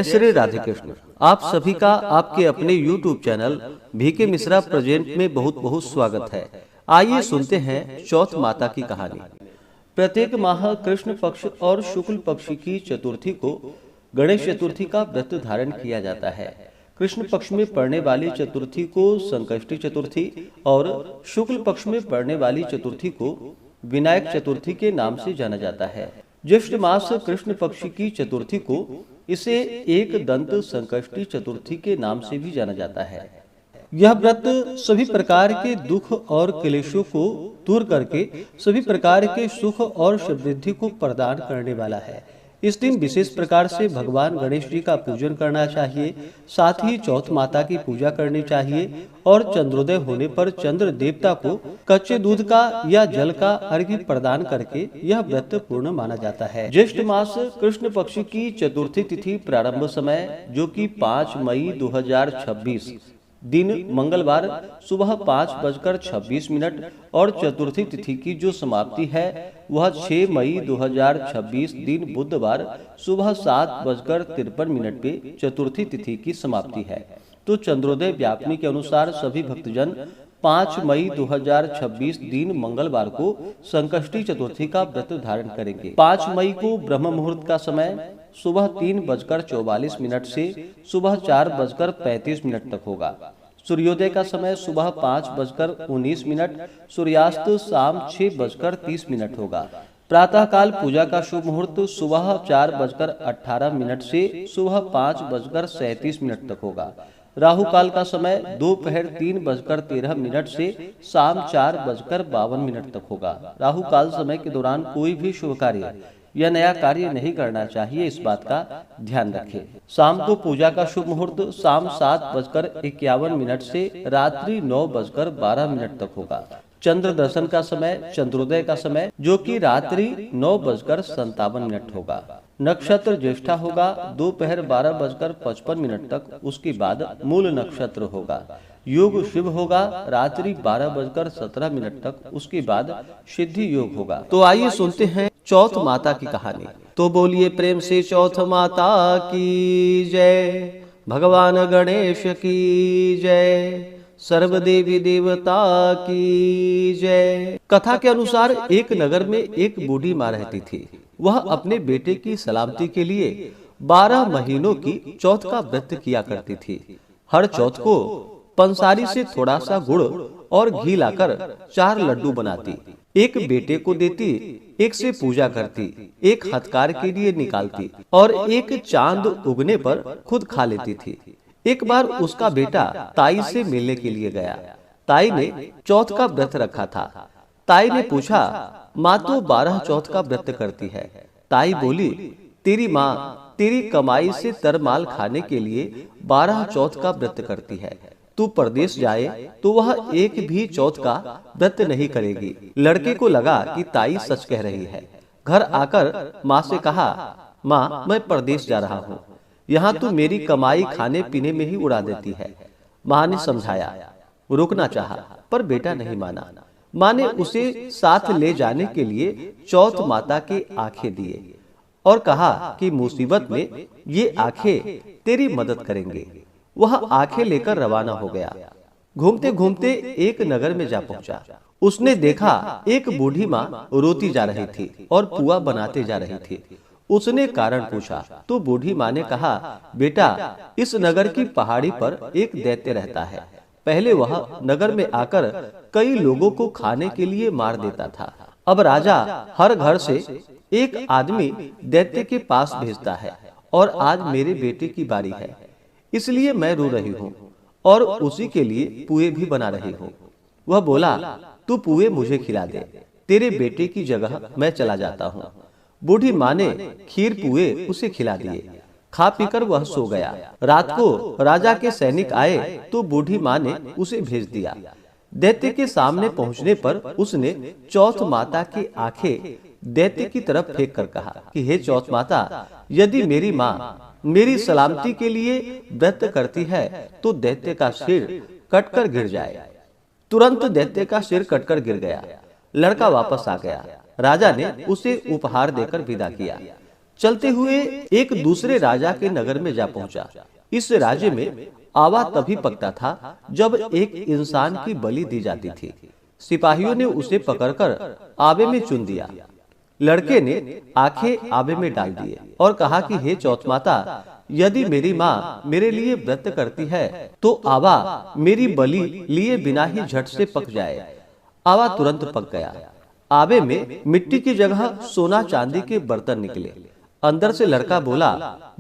जय श्री राधे कृष्ण। आप सभी का आपके अपने YouTube channel VK Mishra present में बहुत बहुत स्वागत है। आइए सुनते हैं चौथ माता की कहानी। प्रत्येक माह कृष्ण पक्ष और शुक्ल पक्ष की चतुर्थी को गणेश चतुर्थी का व्रत धारण किया जाता है। कृष्ण पक्ष में पड़ने वाली चतुर्थी को संकष्टी चतुर्थी और शुक्ल पक्ष में पड़ने वाली चतुर्थी को विनायक चतुर्थी के नाम से जाना जाता है। ज्येष्ठ मास कृष्ण पक्ष की चतुर्थी को इसे एक दंत संकष्टी चतुर्थी के नाम से भी जाना जाता है। यह व्रत सभी प्रकार के दुख और क्लेशों को दूर करके सभी प्रकार के सुख और समृद्धि को प्रदान करने वाला है। इस दिन विशेष प्रकार से भगवान गणेश जी का पूजन करना चाहिए। साथ ही चौथ माता की पूजा करनी चाहिए और चंद्रोदय होने पर चंद्र देवता को कच्चे दूध का या जल का अर्घ्य प्रदान करके यह व्रत पूर्ण माना जाता है। ज्येष्ठ मास कृष्ण पक्ष की चतुर्थी तिथि प्रारंभ समय जो कि 5 मई 2026 दिन मंगलवार सुबह 5:26 और चतुर्थी तिथि की जो समाप्ति है वह 6 मई 2026 दिन बुधवार सुबह 7:53 पे चतुर्थी तिथि की समाप्ति है। तो चंद्रोदय व्यापनी के अनुसार सभी भक्तजन 5 मई 2026 दिन मंगलवार को संकष्टी चतुर्थी का व्रत धारण करेंगे। 5 मई को ब्रह्म मुहूर्त का समय सुबह 3:44 से सुबह 4:35 तक होगा। सूर्योदय का समय सुबह 5:19, सूर्यास्त शाम 6:30 होगा। प्रातः काल पूजा का शुभ मुहूर्त सुबह 4:18 से सुबह 5:37 तक होगा। राहु काल का समय दोपहर 3:13 से शाम 4:52 तक होगा। राहु काल समय के दौरान कोई भी शुभ कार्य यह नया कार्य नहीं करना चाहिए, इस बात का ध्यान रखें। शाम को पूजा का शुभ मुहूर्त शाम 7:51 से रात्रि 9:12 तक होगा। चंद्र दर्शन का समय चंद्रोदय का समय जो कि रात्रि 9:57 होगा। नक्षत्र ज्येष्ठा होगा दोपहर 12:55 तक, उसके बाद मूल नक्षत्र होगा। योग शिव होगा रात्रि 12:17 तक, उसके बाद सिद्धि योग होगा। तो आइए सुनते हैं चौथ माता की कहानी। तो बोलिए प्रेम से चौथ माता की जय, भगवान गणेश की जय, सर्व देवी देवता की जय। कथा के अनुसार एक नगर में एक बूढ़ी माँ रहती थी। वह अपने बेटे की सलामती के लिए 12 महीनों की चौथ का व्रत किया करती थी। हर चौथ को पंसारी से थोड़ा सा गुड़ और घी लाकर 4 लड्डू बनाती, एक बेटे को देती, एक से पूजा करती, एक हथकार के लिए निकालती और एक चांद उगने पर खुद खा लेती थी। एक बार उसका बेटा ताई से मिलने के लिए गया। ताई ने चौथ का व्रत रखा था। ताई ने पूछा, माँ तो 12 चौथ का व्रत करती है। ताई बोली, तेरी माँ तेरी कमाई से तरमाल खाने के लिए 12 चौथ का व्रत करती है। तू परदेश जाए तो वह एक भी चौथ का व्रत नहीं करेगी। लड़के को लगा कि ताई सच कह रही है। घर आकर माँ से कहा, माँ मैं परदेश जा रहा हूँ, यहाँ तू मेरी कमाई खाने पीने में ही उड़ा देती है। माँ ने समझाया, रुकना चाहा, पर बेटा नहीं माना। माँ ने उसे साथ ले जाने के लिए चौथ माता के आंखें दिए और कहा कि मुसीबत में ये आंखें तेरी मदद करेंगे। वह आंखें लेकर रवाना हो गया। घूमते घूमते एक नगर में जा पहुंचा। उसने देखा एक बूढ़ी माँ रोती जा रही थी और पुआ बनाते जा रही थी। उसने कारण पूछा तो बूढ़ी माँ ने कहा, बेटा इस नगर की पहाड़ी पर एक दैत्य रहता है। पहले वह नगर में आकर कई लोगों को खाने के लिए मार देता था। अब राजा हर घर से एक आदमी दैत्य के पास भेजता है और आज मेरे बेटे की बारी है, इसलिए मैं रो रही हूँ और उसी के लिए पुए भी बना रही हूँ। वह बोला, तू पुए मुझे खिला दे, तेरे बेटे की जगह मैं चला जाता हूँ। बूढ़ी माँ ने खीर पुए उसे खिला दिए। खा पीकर वह सो गया। रात को राजा के सैनिक आए तो बूढ़ी माँ ने उसे भेज दिया। दैत्य के सामने पहुँचने पर उसने चौथ माता की आंखें दैत्य की तरफ फेंक कर कहा कि हे चौथ माता, यदि मेरी माँ मेरी सलामती के लिए व्रत करती है तो दैत्य का सिर कटकर गिर जाए। तुरंत दैत्य का सिर कटकर गिर गया। लड़का वापस आ गया। राजा ने उसे उपहार देकर विदा किया। चलते हुए एक दूसरे राजा के नगर में जा पहुंचा। इस राज्य में आवा तभी पकता था जब एक इंसान की बलि दी जाती थी। सिपाहियों ने उसे पकड़कर आबे में चुन दिया। लड़के ने आंखें आबे में डाल दिए और कहा कि हे चौथ माता, यदि मेरी माँ मेरे लिए व्रत करती है तो आवा मेरी बलि लिए बिना ही झट से पक जाए। आवा तुरंत पक गया। आबे में मिट्टी की जगह सोना चांदी के बर्तन निकले। अंदर से लड़का बोला,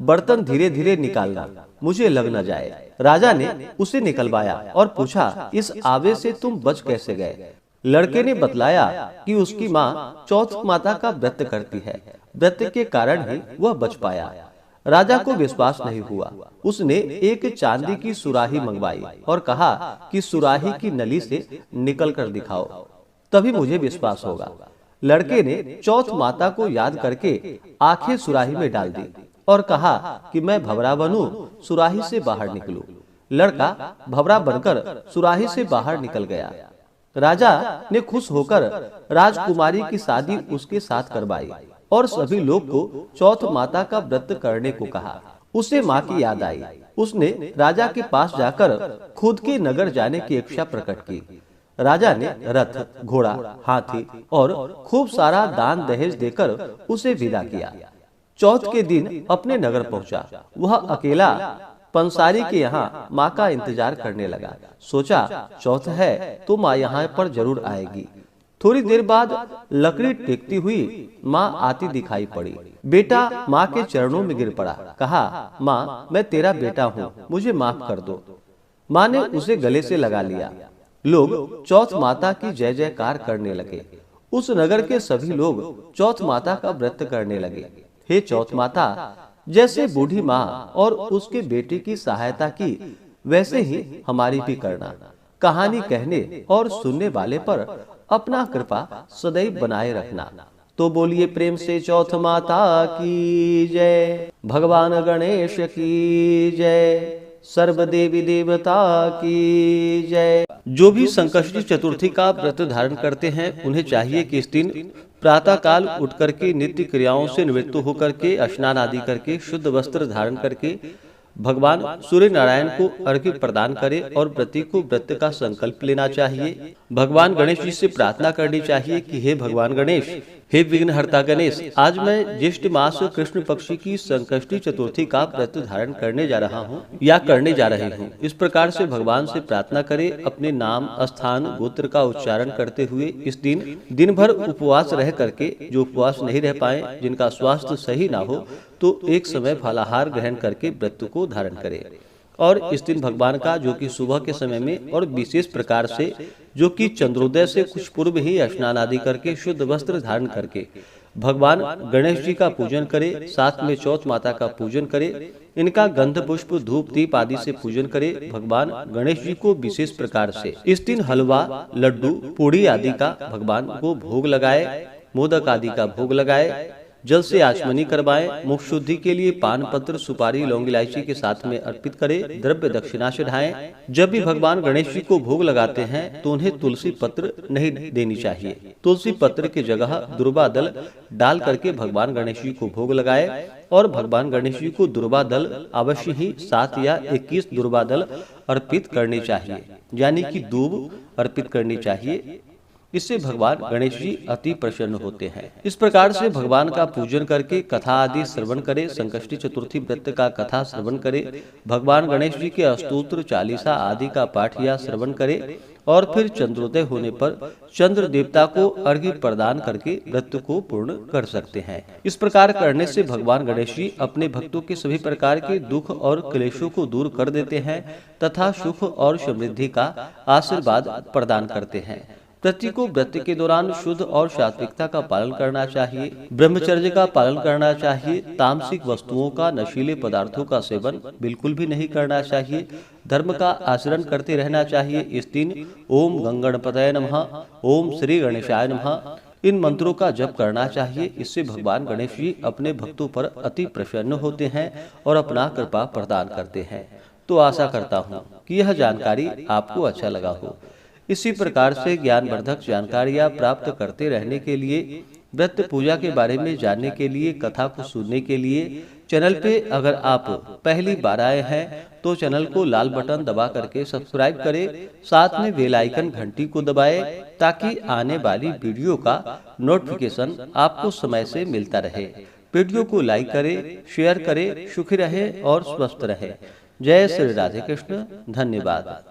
बर्तन धीरे धीरे निकालना, मुझे लग न जाए। राजा ने उसे निकलवाया और पूछा, इस आबे से तुम बच कैसे गए? लड़के ने बतलाया कि उसकी माँ चौथ माता का व्रत करती है, व्रत के कारण ही वह बच पाया। राजा को विश्वास नहीं हुआ। उसने एक चांदी की सुराही मंगवाई और कहा कि सुराही की नली से निकल कर दिखाओ, तभी मुझे विश्वास होगा। लड़के ने चौथ माता को याद करके आंखें सुराही में डाल दी और कहा कि मैं भंवरा बनूं, सुराही से बाहर निकलूं। लड़का भंवरा बनकर सुराही से बाहर निकल गया। राजा ने खुश होकर राजकुमारी की शादी उसके साथ करवाई और सभी लोग को चौथ माता का व्रत करने को कहा। उसे माँ की याद आई। उसने राजा के पास जाकर खुद के नगर जाने की इच्छा प्रकट की। राजा ने रथ, घोड़ा, हाथी और खूब सारा दान दहेज देकर उसे विदा किया। चौथ के दिन अपने नगर पहुंचा। वह अकेला पंसारी के यहाँ माँ का इंतजार करने लगा। सोचा, चौथ है तो माँ यहाँ पर जरूर आएगी। थोड़ी देर बाद लकड़ी टेकती हुई माँ आती दिखाई पड़ी। बेटा माँ के चरणों में गिर पड़ा। कहा, माँ मैं तेरा बेटा हूँ, मुझे माफ कर दो। माँ ने उसे गले से लगा लिया। लोग चौथ माता की जय जयकार करने लगे। उस नगर के सभी लोग चौथ माता का व्रत करने लगे। हे चौथ माता, जैसे बूढ़ी माँ और उसके बेटे की सहायता की, वैसे ही हमारी भी करना। कहानी कहने और सुनने वाले पर अपना कृपा सदैव बनाए रखना। तो बोलिए प्रेम से चौथ माता की जय, भगवान गणेश की जय, सर्व देवी देवता की जय। जो भी संकष्टी चतुर्थी का व्रत धारण करते हैं, उन्हें चाहिए कि इस दिन प्रातः काल उठ करके नित्य क्रियाओं से निवृत्त होकर के स्नान आदि करके शुद्ध वस्त्र धारण करके भगवान सूर्य नारायण को अर्घ्य प्रदान करे और व्रती को व्रत का संकल्प लेना चाहिए। भगवान गणेश जी से प्रार्थना करनी चाहिए कि हे भगवान गणेश, हे विघ्नहर्ता गणेश, आज मैं ज्येष्ठ मास कृष्ण पक्षी की संकष्टी चतुर्थी का व्रत धारण करने जा रहा हूँ या करने जा रही हूँ। इस प्रकार से भगवान से प्रार्थना करे। अपने नाम, स्थान, गोत्र का उच्चारण करते हुए इस दिन दिन भर उपवास रह करके, जो उपवास नहीं रह पाए, जिनका स्वास्थ्य सही ना हो, तो एक समय फलाहार ग्रहण करके व्रत को धारण करें। और इस दिन भगवान का, जो कि सुबह के समय में और विशेष प्रकार से, जो कि चंद्रोदय से कुछ पूर्व ही स्नान आदि करके शुद्ध वस्त्र धारण करके भगवान गणेश जी का पूजन करे। साथ में चौथ माता का पूजन करे। इनका गंध पुष्प धूप दीप आदि से पूजन करे। भगवान गणेश जी को विशेष प्रकार से इस दिन हलवा, लड्डू, पूड़ी आदि का भगवान को भोग लगाए, मोदक आदि का भोग लगाए, जल से आचमनी करवाएं। मुख शुद्धि के लिए पान पत्र, सुपारी, लौंग इलायची के साथ में अर्पित करें। द्रव्य दक्षिणा चढ़ाएं। जब भी भगवान गणेश जी को भोग लगाते हैं तो उन्हें तुलसी पत्र नहीं देनी चाहिए। तुलसी पत्र की जगह दुर्वा दल डाल करके भगवान गणेश जी को भोग लगाए। और भगवान गणेश जी को दुर्वा दल अवश्य ही 7 या 21 दुर्वा दल अर्पित करनी चाहिए, यानी कि दूब अर्पित करनी चाहिए। इससे भगवान गणेश जी अति प्रसन्न होते हैं। इस प्रकार से भगवान का पूजन करके कथा आदि श्रवण करे। संकष्टी चतुर्थी व्रत का कथा श्रवण करे। भगवान गणेश जी के अस्तोत्र, चालीसा आदि का पाठ या श्रवण करे। और फिर चंद्रोदय होने पर चंद्र देवता को अर्घ्य प्रदान करके व्रत को पूर्ण कर सकते हैं। इस प्रकार करने से भगवान गणेश जी अपने भक्तों के सभी प्रकार के दुख और क्लेशों को दूर कर देते हैं तथा सुख और समृद्धि का आशीर्वाद प्रदान करते हैं। प्रति को व्रत के दौरान शुद्ध और सात्विकता का पालन करना चाहिए। ब्रह्मचर्य का पालन करना चाहिए। तामसिक वस्तुओं का, नशीले पदार्थों का सेवन बिल्कुल भी नहीं करना चाहिए। धर्म का आचरण करते रहना चाहिए। इस दिन ओम गंगणपतये नमः, ओम श्री गणेशाय नमः, इन मंत्रों का जप करना चाहिए। इससे भगवान गणेश जी अपने भक्तों पर अति प्रसन्न होते हैं और अपना कृपा प्रदान करते हैं। तो आशा करता हूँ कि यह जानकारी आपको अच्छा लगा हो। इसी प्रकार से ज्ञानवर्धक जानकारियाँ प्राप्त करते रहने के लिए व्रत पूजा के बारे में जानने के लिए, कथा को सुनने के लिए चैनल पे अगर आप पहली बार आए हैं तो चैनल को लाल बटन दबा करके सब्सक्राइब करें, साथ में बेल आइकन घंटी को दबाएं ताकि आने वाली वीडियो का नोटिफिकेशन आपको समय से मिलता रहे। वीडियो को लाइक करें, शेयर करें। सुखी रहें और स्वस्थ रहें। जय श्री राधे कृष्ण। धन्यवाद।